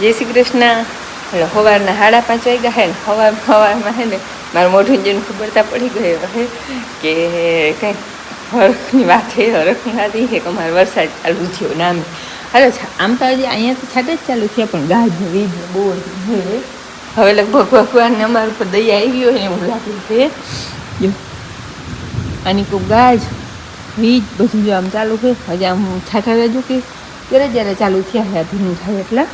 જય શ્રી કૃષ્ણ. એટલે સવારના 5:30 વાગ્યા હે ને સવારમાં હે ને મારું મોઢું જોઈને ખબર પડી ગઈ હે કે કંઈક હરખની વાત છે. હરખની વાત એ છે કે અમારે વરસાદ ચાલુ થયો નામ. હાલો આમ તો હજી અહીંયા તો છાંટે જ ચાલુ થયા પણ ગાજ વીજ બહુ હે. હવે લગભગ ભગવાનને અમારા ઉપર દયા આવી હોય ને એવું લાગે છે. જો આની કોઈ ગાજ વીજ બધું જો આમ ચાલુ છે. હજી આમ છાંટા રજૂ કે જ્યારે ચાલુ થયા છે ભીનું થાય એટલે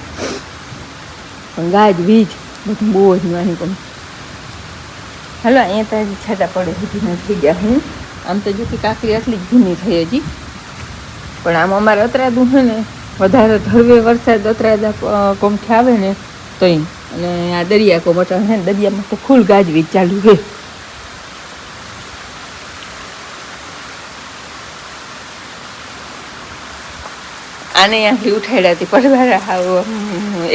પણ ગાજ વીજ બધું બહુ જ માની કમ. હાલો અહીંયા તો હજી છાંટા પડે ભીના થઈ ગયા. હું આમ તો જો કે કાકરી આટલી જ ભીની થઈ હજી પણ આમ અમારે અતરાદું છે ને વધારે ધરવે વરસાદ અતરાદા કોમઠે આવે ને તો અને આ દરિયા કોમટા છે ને દરિયામાં તો ફૂલ ગાજવીજ ચાલુ છે. આને અહીંયાથી ઉઠાડ્યા હતી પડવારા આવો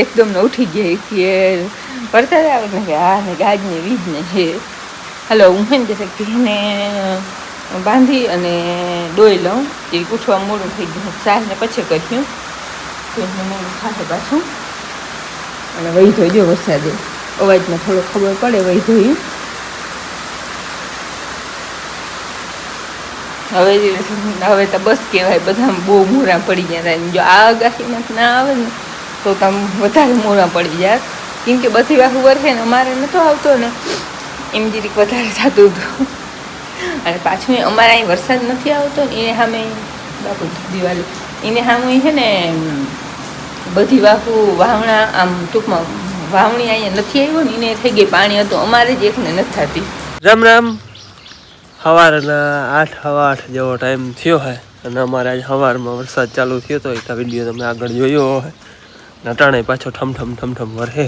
એકદમ ને ઉઠી ગઈ કે વરસાદ આવે ને કે હા ને ગાજ ને વીજ ને છે. હાલો હું છે ને જરા ઘીને બાંધી અને ડોઈ લઉં એ ઉઠવા મોડું થઈ ગયું. સાસ ને પછી કર્યું તો મોડું થાય પાછું અને વહી ધોઈ વરસાદે અવાજમાં થોડો ખબર પડે વહી ધોઈ. હવે તો બસ કહેવાય બધા બહુ મોરા પડી ગયા. જો આ આગાહીમાં ના આવે ને તો તમે વધારે મોરા પડી જાય કેમ કે બધી વાહુ વરસે ને અમારે નહોતો આવતો ને એમ જરીક વધારે થતું હતું. અને પાછું અમારે અહીં વરસાદ નથી આવતો ને એને સામે બાપુ દિવાળી એને સામે છે ને બધી વાહુ વાવણા આમ ટૂંકમાં વાવણી અહીંયા નથી આવ્યો ને એને થઈ ગઈ પાણી હતું અમારે જ એકને નથી થતી. રામ રામ. સવારના 8:15 જેવો ટાઈમ થયો છે અને અમારે આજે સવારમાં વરસાદ ચાલુ થયો હતો. એક વિડીયો તમે આગળ જોયો હોય. નટાણે પાછો ઠમઠમ વરસે.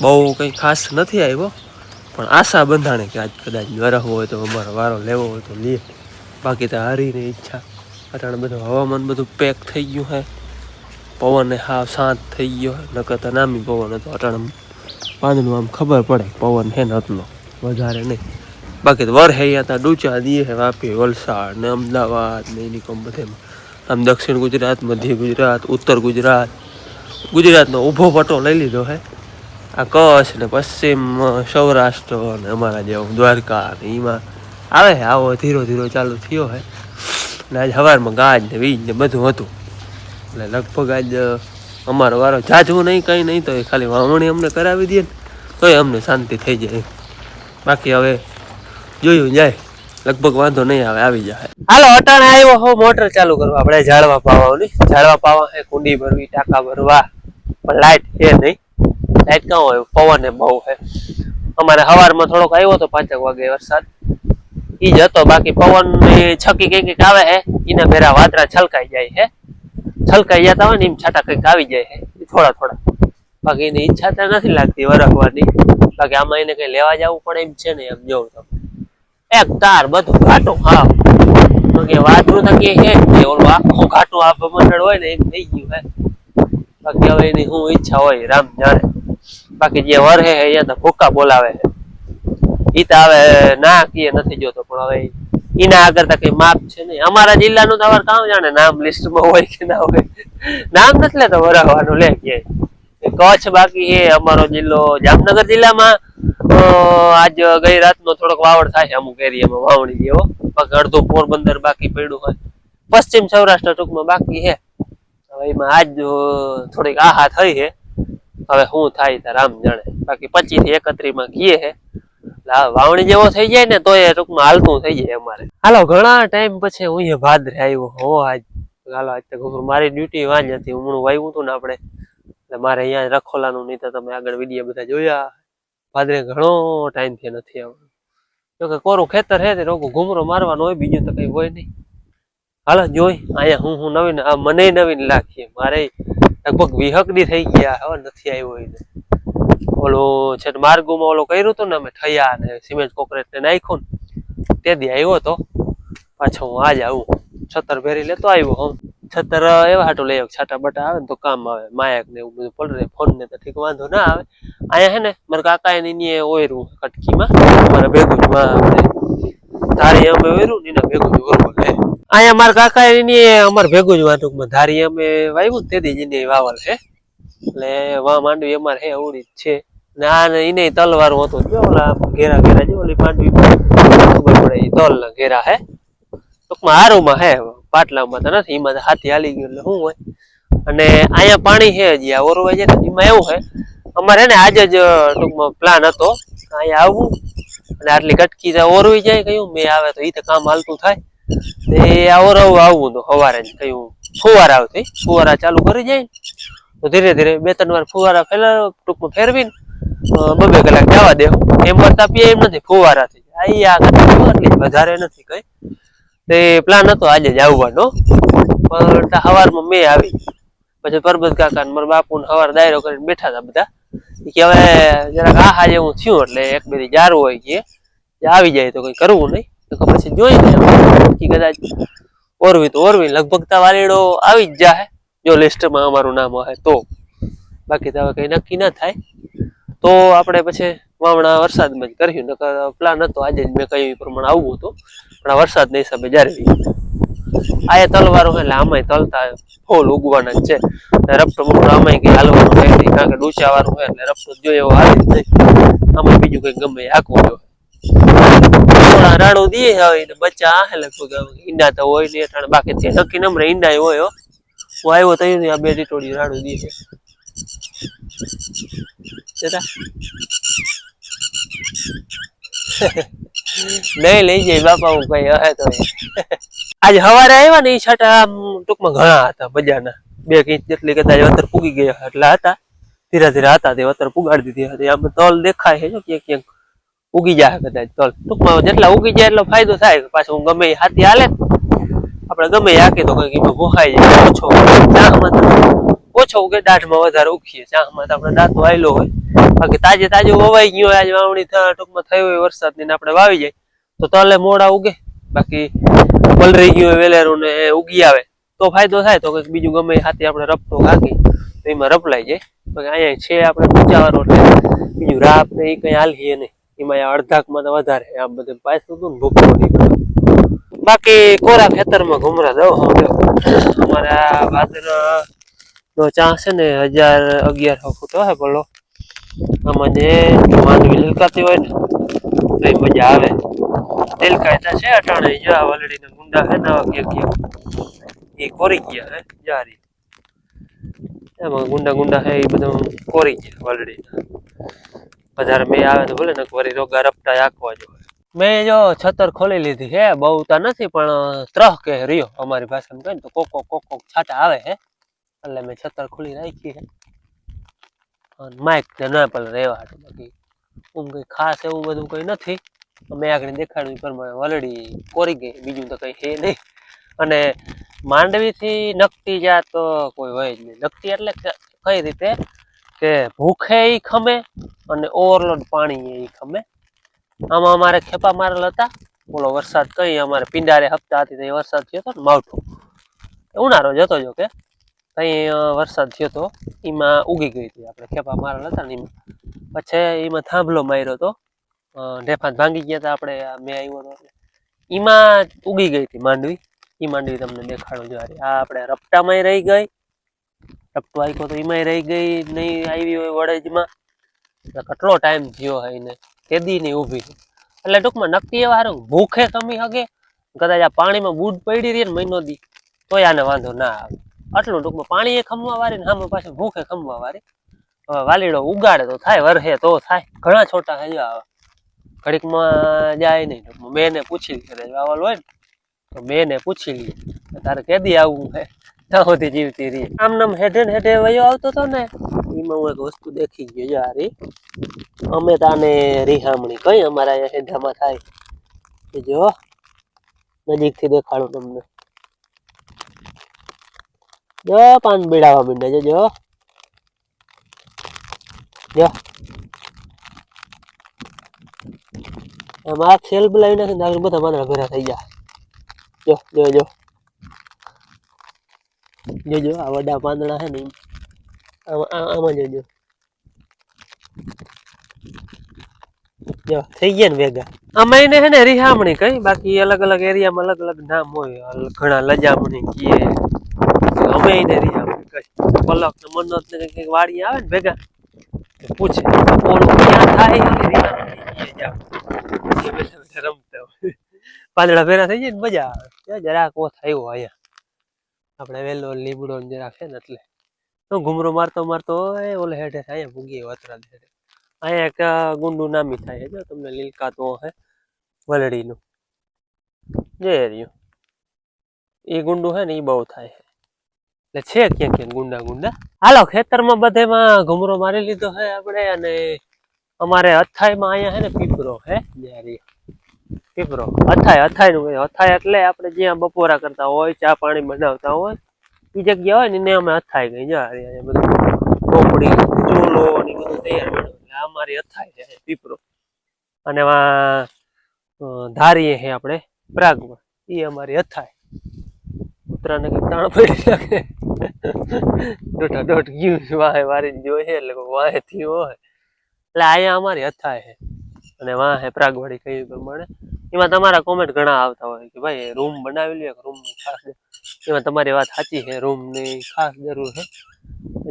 બહુ કંઈ ખાસ નથી આવ્યો પણ આશા બંધાણે કે આજ કદાચ વરસવો હોય તો અમારો વારો લેવો હોય તો લે. બાકી તો હારીની ઈચ્છા. અટાણે બધું હવામાન બધું પેક થઈ ગયું છે. પવન હાવ શાંત થઈ ગયો. નકર તો નામી પવન હતો. અટાણે પાંદડું આમ ખબર પડે પવન છે ને એટલો વધારે નહીં. બાકી તો વર હે ત્યાં ડૂચા દીએ છે વાપી વલસાડ ને અમદાવાદ ને એની કમ બધેમાં. આમ દક્ષિણ ગુજરાત મધ્ય ગુજરાત ઉત્તર ગુજરાત ગુજરાતનો ઊભો પટ્ટો લઈ લીધો છે. આ કચ્છ ને પશ્ચિમ સૌરાષ્ટ્ર ને અમારા જેવું દ્વારકા ને એમાં આવે છે. આવો ધીરો ધીરો ચાલુ થયો છે ને આજ સવારમાં ગાજ ને વીજ ને બધું હતું. એટલે લગભગ આજ અમારો વારો જાજવું નહીં કંઈ નહીં તો ખાલી વાવણી અમને કરાવી દે ને તોય અમને શાંતિ થઈ જાય. બાકી હવે જોયું જાય લગભગ વાંધો નહીં આવે આવી જાય. હાલો અટાણે આવ્યો હો મોટર ચાલુ કરવા આપણે ઝાડવા પાવાની. ઝાડવા પાવા છે કુંડી ભરવી ટાંકા ભરવા પણ લાઇટ છે નહીં. લાઇટ ક્યાં હોય પવન એ બહુ છે. અમારે સવારમાં થોડોક આવ્યો હતો 5 વાગે વરસાદ ઈ જ હતો. બાકી પવન છકી કંઈક આવે છે એના ભેરા વાદળા છલકાઈ જાય છે. છલકાઈ જતા હોય ને એમ છાટા કંઈક આવી જાય છે થોડા થોડા. બાકી એની ઈચ્છા તો નથી લાગતી વરસવાની. બાકી આમાં એને કઈ લેવા જવું પડે એમ છે ને એમ જોઉં તો એક તાર બધું ઘાટું. હા વાદળું થકી હે ઓલું આખું ઘાટું આ મંડળ હોય ને એમ થઈ ગયું હે. બાકી હવે એની શું ઈચ્છા હોય રામ જાણે. બાકી જે વર હે અહીંયા તો ભૂકા બોલાવે છે. ઈ તો હવે ના કીએ નથી જોતો પણ હવે એના આગળ તો કઈ માપ છે નહીં. અમારા જિલ્લાનું તો હવે કામ જાણે નામ લિસ્ટમાં હોય કે ના હોય. નામ નથી લેતો વરાવાનું લે કે કચ્છ. બાકી એ અમારો જિલ્લો જામનગર જિલ્લામાં આજ ગઈ રાતનો થોડોક વાવડ થાય અમુક એરિયામાં વાવણી જેવો. બાકી અડધો પોરબંદર બાકી પડ્યું હોય. પશ્ચિમ સૌરાષ્ટ્ર ટૂંકમાં બાકી છે. હવે એમાં આજ થોડીક આહા થઈ છે. હવે શું થાય તો રામ જાણે. બાકી 25 થી 31 માં કીએ છે વાવણી જેવો થઈ જાય ને તો એ ટૂંકમાં હાલતું થઈ જાય અમારે. હાલો ઘણા ટાઈમ પછી હું ભાદરે આવ્યો હો આજ. હાલો આજ તો મારી ડ્યુટી વાંજ હતી. હમણાં વાવ્યું હતું ને આપણે એટલે મારે અહીંયા રખોલાનું નહીં તો તમે આગળ વિડીયો બધા જોયા. ભાદરે ઘણો ટાઈમ થી નથી આવવાનું. જોકે કોરું ખેતર હે તે રોગો ઘૂમરો મારવાનો હોય બીજું તો કઈ હોય નહીં. હાલો જોઈ અહીંયા હું નવીન મને નવીન લાગીએ. મારે લગભગ 20 દી થઈ ગયા હવે નથી આવ્યો એને. ઓલો છે માર્ગોમાં ઓલો કર્યું હતું ને અમે ઠયા ને સિમેન્ટ કોન્ક્રીટ ને નાખ્યું ને તે દી આવ્યો હતો. પાછો હું આજ આવું છતર ભેરી લેતો આવ્યો. હું છતર એવા હાટું લઈ આવ્યો છાટા બટા આવે ને તો કામ આવે. માયક ને એવું બધું પડ રહે ફોન ને તો ઠીક વાંધો ના આવે. અહીંયા હે ને મારા કાકા એની ઓયરું કટકીમાં મારા ભેગું જ ધારી અમે ઓયરું ને ભેગું જ ઓરવું છે. અહીંયા મારા કાકા એની અમારે ભેગું જ ટૂંકમાં ધારી અમે વાવ્યું તેથી જ એની વાવલ છે. એટલે વા માંડવી અમારે હે અવળી જ છે ને આ ને એને તલવારું હતું જો ઓલા ઘેરા ઘેરા જો ઓલી માંડવી ખબર પડે એ તલ ના ઘેરા હે ટૂંકમાં હારુંમાં હે પાટલામાં તો નથી એમાં તો હાથી હાલી ગયું એટલે શું હોય અને અહીંયા પાણી છે હજી આ ઓરવાઈ જાય ને એમાં એવું હે અમારે ને આજે જ ટૂંકમાં પ્લાન હતો અહીંયા આવવું અને આટલી કટકી ઓરવી જાય કયું મેં આવે તો એ તો કામ હાલતું થાય એ આ ઓરવવા આવવું તો સવારે જ કયું ફુવારા આવતી ફુવારા ચાલુ કરી જાય તો ધીરે ધીરે 2-3 વાર ફુવારા ટૂંકમાં ફેરવીને 2-2 કલાક જવા દે એમ કરતા પીએ એમ નથી ફુવારાથી આ એટલી વધારે નથી કઈ તે પ્લાન હતો આજે જ આવવાનો પણ સવારમાં મેં આવી પછી પરબત કાકા ને મારા બાપુ ને સવાર દાયરો કરીને બેઠા હતા બધા કે હવે જરાક આહા જેવું થયું એટલે એક બે દી જારું હોય કે આવી જાય તો કઈ કરવું નહીં તો પછી જોઈ કદાચ ઓરવી તો ઓરવી લગભગ તા વાલીડો આવી જ જાય જો લિસ્ટમાં અમારું નામ હોય તો બાકી તો હવે કઈ નક્કી ના થાય તો આપણે પછી વાવણા વરસાદમાં જ કર્યું નકર પ્લાન હતો આજે જ મેં કહ્યું એ પ્રમાણે આવવું હતું પણ વરસાદના હિસાબે જારવી આ તલવારો એટલે આમાંય તલતા ફૂલ ઉગવાના જ છે રપટો બપટો આમાંય કઈ હાલવાનું હોય નહીં કારણ કે ડૂચા વાળું હોય એટલે રપટો જોઈએ એવો હાલી જ નહીં આમાં બીજું કઈ ગમે આખવું જો થોડા રાડો દે હોય ને બચ્ચા આહે લગભગ ઈંડા તો હોય નહીં બાકી નક્કી નંબરે ઈંડા હોય હું આવ્યો તો આ 2 ટીટોડી રાડો દે નહીં લઈ જાય બાપા હું કઈ હે તો આજે સવારે આવ્યા ને એ છાટા ટૂંકમાં ઘણા હતા બજારના 2 ઇંચ જેટલી કદાચ વતર પૂગી ગયા એટલા હતા ધીરે ધીરે હતા તે વતર પુગાડી દીધી હતી આમ તલ દેખાય છે જો ક્યાંક ક્યાંક ઉગી જાય કદાચ તલ ટૂંકમાં જેટલા ઉગી જાય એટલો ફાયદો થાય પાછું હું ગમે હાથી હાલે આપણે ગમે હાકી તો કઈક એમાં ભોખાઈ જાય ઓછો ચાહમાં ઓછો ઉગે દાઢમાં વધારે ઉગીએ ચાહમાં તો આપણે દાંતો આવેલો હોય બાકી તાજે તાજું વવાઈ ગયું આજે વાવણી ટૂંકમાં થઈ હોય વરસાદની ને આપણે વાવી જાય તો તલે મોડા ઉગે બાકી પલરી ગયું વેલેરું ને ઉગી આવે તો ફાયદો થાય તો કઈક બીજું ગમે હાથી આપણે રપટો હાકી તો એમાં રપલાઈ જાય બાકી અહીંયા છે આપણે પૂજાવાળો એટલે બીજું રાપ ને એ કઈ હાલીએ નહીં એમાં અડધાકમાં તો વધારે આમ બધે પાછું હતું ને ભૂખો નહીં બાકી કોરા ખેતરમાં ઘુમરા દઉં અમારા ભાદરનો ચા છે ને 1000-1100 ફૂટ હે બોલો આમાં જે માંડવી લીલકાતી હોય ને તો એ મજા આવે લીલકાતા છે અટાણે જો આ વલડીના ગુંડા હે ને ક્યાંક એ કોરી ગયા હે જારી એમાં ગુંડા હે એ બધું કોરી ગયા વલડીના વધારે મેં આવે તો ભલે ને વરી રોગા રપટા આખવા જો મેં જો છતર ખોલી લીધી હે બહુ તો નથી પણ ત્રહ કે રહ્યો અમારી ભાષામાં કહે ને તો કોક છાટા આવે હે એટલે મેં છતર ખોલી રાખી હે માઇક ને ના પેલા રહેવા બાકી કઈ ખાસ એવું બધું કઈ નથી મેં આગળ દેખાડ્યું પ્રમાણે વલડી કોરી ગઈ બીજું તો કઈ હે નહીં અને માંડવી થી નકટી જાત તો કોઈ હોય જ નહીં નકટી એટલે કઈ રીતે કે ભૂખે ઈ ખમે અને ઓવરલોડ પાણી ઈ ખમે આમાં અમારે ખેપા મારેલ હતા બોલો વરસાદ કઈ અમારે પિંડારે હપ્તા હતી તો વરસાદ થયો હતો ને માવઠો ઉનાળો જતો જો કે કઈ વરસાદ થયો તો એમાં ઉગી ગઈ હતી આપણે ખેપા મારેલ હતા ને એમાં પછી એમાં થાંભલો માર્યો હતો ઢેફાત ભાંગી ગયા હતા આપણે મેં આવ્યો હતો એમાં ઉગી ગઈ હતી માંડવી એ માંડવી તમને દેખાડો જો આ આપણે રપટામાં રહી ગઈ રપટો આખ્યો તો એમાંય રહી ગઈ નહીં આવી હોય વડજમાં કેટલો ટાઈમ થયો હોય ને તેદી નહીં ઊભી એટલે ટૂંકમાં નક્કી એવા હારું ભૂખે કમી હગે કદાચ આ પાણીમાં બૂટ પડી રહી ને મહિનો દી તોય આને વાંધો ના આવે આટલું ટૂંકમાં પાણી એ ખમવા વાળી ને સામે પાછું ભૂખે ખમવા વાળી હવે વાલીડો ઉગાડે તો થાય વરહે તો થાય ઘણા છોટા હજુ આવે ઘડીકમાં જાય નહીં ટૂંકમાં મેં એને પૂછી લીધું વાવલ હોય ને તો મેં એને પૂછી લીધું તારે કેદી આવવું હે ત્યાં સુધી જીવતી રહી આમ નામ હેઠે ને હેઠે વયો આવતો હતો ને એમાં હું એક વસ્તુ દેખી ગયો જો આ રી અમે તાને રીહામણી કઈ અમારા અહીંયા હેઠામાં થાય જો નજીકથી દેખાડું તમને જો પાન બીડાવા માંડ્યા જો જો આમાં ખેલ બોલાવી નાખે ને આગળ બધા પાંદડા ભેરા થઈ જાય જો જો જો જોજો આ વડા પાંદડા છે ને આમાં જોજો જો થઈ ગયા ને ભેગા આમાં એને હે ને રીહામણી કઈ બાકી અલગ અલગ એરિયામાં અલગ અલગ નામ હોય ઘણા લજામણી કીએ અમે એને રીહામણી કઈ પલક ને મન્નત ને કઈક વાડી આવે ને ભેગા પૂછે ઓલું ક્યાં થાય રમતા હોય પાંદડા ભેરા થઈ જાય ને મજા આવે જરાક ઓ થયો અહીંયા આપણે વેલો લીબડો જરાક છે ને એટલે તો ઘુમરો મારતો મારતો હોય ઓલે હેઠે અહીંયા ભૂગી વતરા હેઠે અહીંયા એક ગુંડું નામી થાય જો તમને લીલકાતો હે વલડીનું જે રહ્યું એ ગુંડું હે ને એ બહુ થાય એટલે છે ક્યાં ક્યાં ગુંડા ગુંડા હાલો ખેતરમાં બધેમાં ઘુમરો મારી લીધો હે આપણે અને અમારે અથાઈમાં અહીંયા હે ને પીપરો હે પીપરો અથાઈ નું અથાઈ એટલે આપણે જ્યાં બપોરા કરતા હોય ચા પાણી બનાવતા હોય એ જગ્યા હોય ને એને અમે અથાઈ ગઈ જા બધું કોપડી ચૂલો ને બધું તૈયાર એટલે અમારી અથાઈ છે પીપરો અને ધારીએ હે આપણે પ્રાગમાં એ અમારી અથાઈ ઉતરાને કઈક તાણ પડી લાગે દોઢા દોઢ ગયું વાહે વારી જોઈએ એટલે વાહે થી હોય એટલે અહીંયા અમારી અથાઈ છે અને વાહે પ્રાગવાડી કઈ પ્રમાણે એમાં તમારા કોમેન્ટ ઘણા આવતા હોય કે ભાઈ રૂમ બનાવી લે રૂમ ખાસ એમાં તમારી વાત સાચી છે રૂમ ની ખાસ જરૂર છે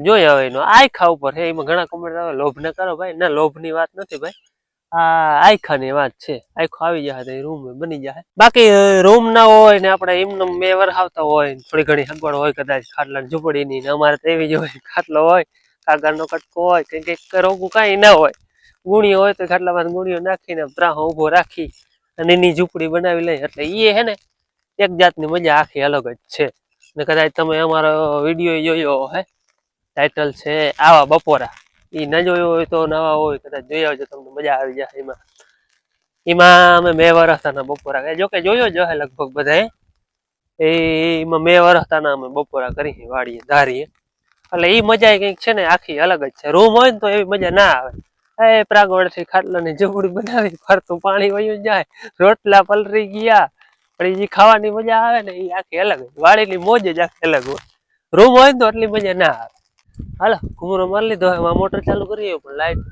જોઈ હવે એનો આયખા ઉપર છે એમાં ઘણા કોમેન્ટ આવે લોભ ન કરો ભાઈ ના લોભ ની વાત નથી ભાઈ આ આયખા ની વાત છે આયખો આવી જાય તો રૂમ બની જાય બાકી રૂમ ના હોય ને આપણે એમને મેં વરહાવતા હોય થોડી ઘણી સગવડ હોય કદાચ ખાટલા ઝૂંપડી ની અમારે તો એવી જ હોય ખાટલો હોય કાગળ નો કટકો હોય કઈક રોગું કઈ ના હોય ગુણીઓ હોય તો ખાટલામાં ગુણીઓ નાખીને ત્રાહો ઉભો રાખી અને એની ઝૂંપડી બનાવી લઈ એટલે એ હે ને એક જાતની મજા આખી અલગ જ છે ને કદાચ તમે અમારો વિડીયો જોયો હે ટાઇટલ છે આવા બપોરા એ ન જોયો હોય તો નવા હોય કદાચ જોઈ આવજો તમને મજા આવી જાય એમાં અમે 2 વર્ષ હતા બપોરા જોકે જોયો જ હે લગભગ બધા એમાં 2 વર્ષ હતા અમે બપોરા કરી વાડીએ ધારીએ એટલે એ મજા કઈક છે ને આખી અલગ જ છે રૂમ હોય ને તો એવી મજા ના આવે એ પ્રાગવડ થી ખાટલાની ઝૂંપડી બનાવી ફરતું પાણી વયું જાય રોટલા પલરી ગયા પણ એ ખાવાની મજા આવે ને એ આખી અલગ વાડીની મોજ જ આખી અલગ હોય રૂમ હોય ને તો એટલી મજા ના આવે હાલો ઘુમરો મારી લીધો એમાં મોટર ચાલુ કરીએ પણ લાઈટ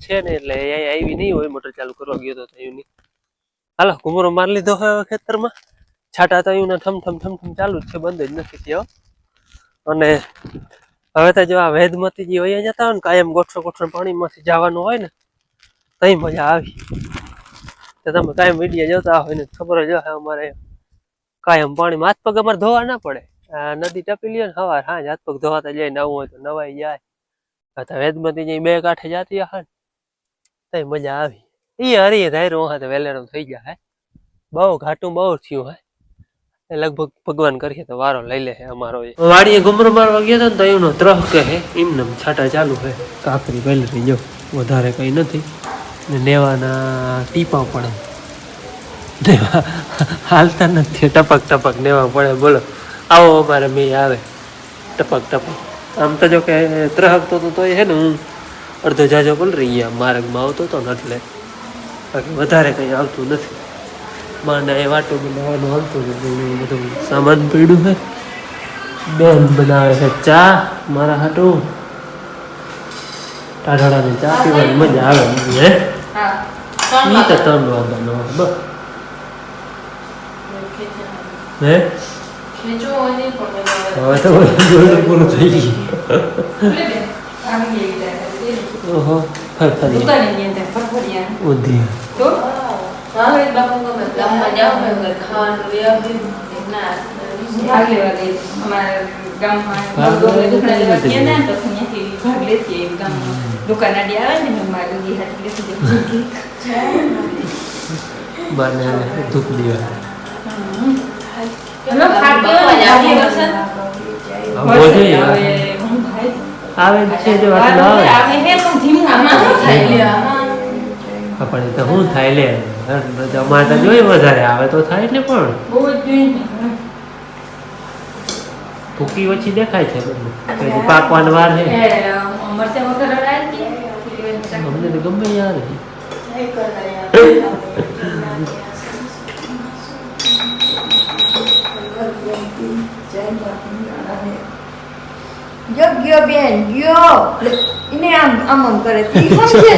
છે ને એટલે અહીંયા આવી નહીં હોય મોટર ચાલુ કરવા ગયો તો થયું નહીં હાલો ઘુમરો મારી લીધો હવે ખેતરમાં છાટા તો એવું ઠમ ઠમ ઠમ ઠમ ચાલુ જ છે બંધ જ નથી થયો અને હવે તો જો આ વેદમતીજી વયા જતા હોય ને કાયમ ગોઠસો ગોઠસો પાણીમાંથી જવાનું હોય ને તઈ મજા આવી તો તમે કાયમ વિડીયો જોતા હોય ને ખબર જ હોય અમારે કાયમ પાણીમાં હાથ પગ અમારે ધોવા ના પડે આ નદી ટપી લ્યો ને સવાર હાજ હાથ પગ ધોવાતા જાય નવું હોય તો નવાઈ જાય વેદમતીજી 2 કાંઠે જતી હે તઈ મજા આવી એ હરીએ ધાર્યું હા તો વેલેરો થઈ જાય બહુ ઘાટું બહુ થયું હે લગભગ ભગવાન કરીએ તો વારો લઈ લે અમારો વાડીએ ઘુમરો મારવા ગયા હતા ને તો એનો ત્રહ કે હે એમને છાટા ચાલુ હે કાકરી પહેલી જો વધારે કઈ નથી ને નેવાના ટીપા પડે નેવા હાલતા નથી ટપક ટપક નેવા પડે બોલો આવો અમારે મેં આવે ટપક ટપક આમ તો જો કે ત્રહકતો તો હે ને હું અડધો જાજો પલરી ગયા માર્ગમાં આવતો હતો ને એટલે બાકી વધારે કઈ આવતું નથી માને એ વાટું બનાવવાનું હાલતું બધું સામાન પડ્યું છે બેન બનાવે છે ચા મારા હાટું ટાઢાડાની ચા પીવાની મજા આવે હે ઈ તો 3 વાગ્યાનો બસ હે હવે તો પૂરું થઈ ગયું ઓહો ફરફરિયા ઉધી ગામમાં જાવ ને ખાવાનું ભાગ લેવા ગઈ અમારા ગામમાં ભાગ લેતી ગામમાં દુકાનાડી આવે ને મારી ગઈ હાથી બાને ધૂપ દેવા આવે છે જો આવે હે પણ ધીમું આમાં થાય લે આપણે તો શું થાય લે અમારે તો જોઈ વધારે આવે તો થાય ને પણ બહુ જ જોઈએ ભૂકી ઓછી દેખાય છે પાકવાની વાર છે અમને તો ગમે યાર ગયો બેન ગયો એને આમ આમ આમ કરે તી સમજે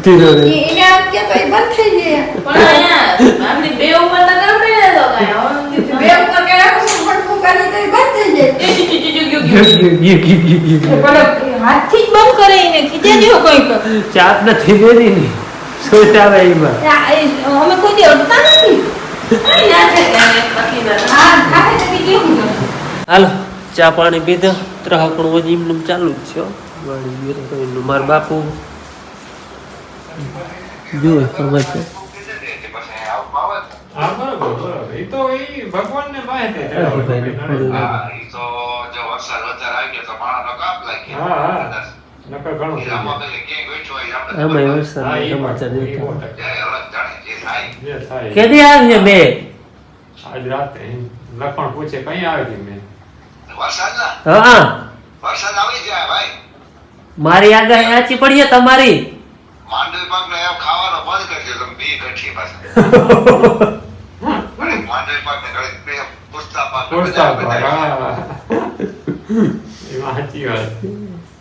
છે એને આમ કે તો બંધ થઈ જાય પણ અહીંયા આમની બે ઉપર તો કરડે તો કાય બે ઉપર કે ફટફટ કરી દે હાથથી જ બંધ કરે એને કીધે જેવો કંઈક ચાપ નથી બેરી ની સોચ આવે એમાં અમે કોઈ દી અડતા નથી હાલો ચા પાણી પીધો ત્રાહકણું હજી એમને ચાલુ જ છે હો. વાળી ગયો તો એનું મારા બાપુ જુએ ખબર છે હા બરોબર એ તો એ ભગવાનને પાસે અજયભાઈને ખોડું હા લાગે. હા નકર ઘણું થઈ જાય. આમાંય વરસાદના હા, ઈ સમાચાર વાત, ઈ દેતા. વાત. જે થાય. કેદી આવી બે આજ રાતે લખણ પૂછે કઈ આવી મેં હા મારી આગાહી સાચી પડી છે તમારી માંડવી પાક ને ખાવાનો બંધ કરી દો તમે બી કઠી પાછા માંડવી પાક ને પૂછતા પાક પૂછતા હતા. હા. એમાં સાચી વાત છે.